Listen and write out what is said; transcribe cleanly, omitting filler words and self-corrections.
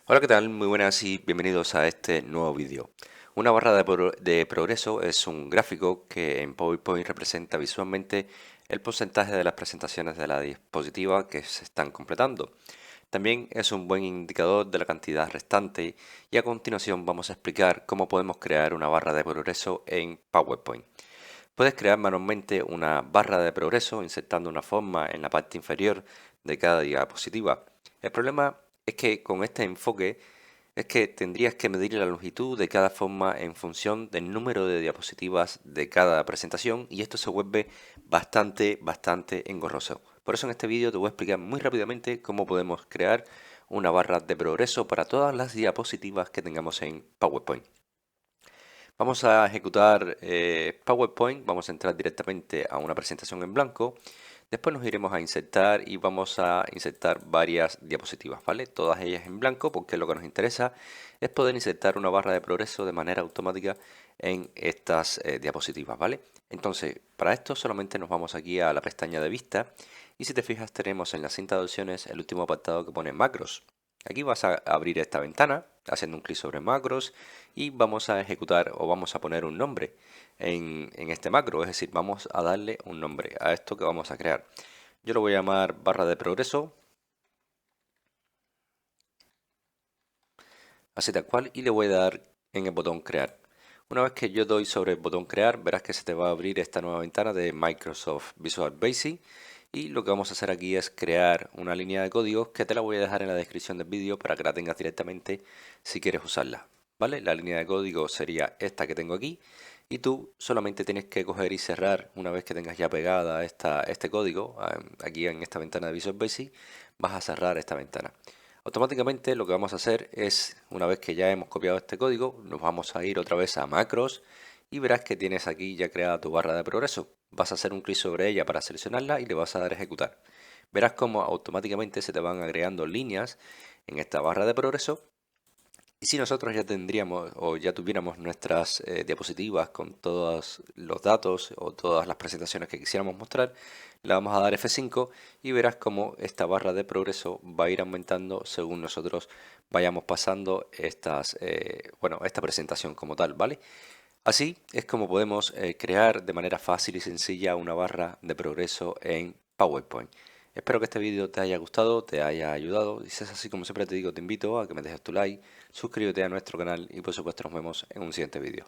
Hola, ¿qué tal? Muy buenas y bienvenidos a este nuevo vídeo. Una barra de progreso es un gráfico que en PowerPoint representa visualmente el porcentaje de las presentaciones de la diapositiva que se están completando. También es un buen indicador de la cantidad restante y a continuación vamos a explicar cómo podemos crear una barra de progreso en PowerPoint. Puedes crear manualmente una barra de progreso insertando una forma en la parte inferior de cada diapositiva. El problema es que con este enfoque es que tendrías que medir la longitud de cada forma en función del número de diapositivas de cada presentación y esto se vuelve bastante engorroso. Por eso en este vídeo te voy a explicar muy rápidamente cómo podemos crear una barra de progreso para todas las diapositivas que tengamos en PowerPoint. Vamos a ejecutar PowerPoint, vamos a entrar directamente a una presentación en blanco, después nos iremos a insertar y vamos a insertar varias diapositivas, ¿vale? Todas ellas en blanco porque lo que nos interesa es poder insertar una barra de progreso de manera automática en estas diapositivas, ¿vale? Entonces, para esto solamente nos vamos aquí a la pestaña de vista y si te fijas tenemos en la cinta de opciones el último apartado que pone macros. Aquí vas a abrir esta ventana haciendo un clic sobre macros y vamos a ejecutar o vamos a poner un nombre en este macro, es decir, vamos a darle un nombre a esto que vamos a crear. Yo lo voy a llamar barra de progreso, así tal cual, y le voy a dar en el botón crear. Una vez que yo doy sobre el botón crear, verás que se te va a abrir esta nueva ventana de Microsoft Visual Basic y lo que vamos a hacer aquí es crear una línea de código que te la voy a dejar en la descripción del vídeo para que la tengas directamente si quieres usarla. ¿Vale? La línea de código sería esta que tengo aquí y tú solamente tienes que coger y cerrar una vez que tengas ya pegada este código aquí en esta ventana de Visual Basic, vas a cerrar esta ventana. Automáticamente lo que vamos a hacer es, una vez que ya hemos copiado este código, nos vamos a ir otra vez a macros y verás que tienes aquí ya creada tu barra de progreso. Vas a hacer un clic sobre ella para seleccionarla y le vas a dar a ejecutar. Verás cómo automáticamente se te van agregando líneas en esta barra de progreso y si nosotros ya tendríamos o ya tuviéramos nuestras diapositivas con todos los datos o todas las presentaciones que quisiéramos mostrar, le vamos a dar F5 y verás cómo esta barra de progreso va a ir aumentando según nosotros vayamos pasando esta presentación como tal, ¿vale? Así es como podemos crear de manera fácil y sencilla una barra de progreso en PowerPoint. Espero que este vídeo te haya gustado, te haya ayudado y si es así como siempre te digo, te invito a que me dejes tu like, suscríbete a nuestro canal y por supuesto nos vemos en un siguiente vídeo.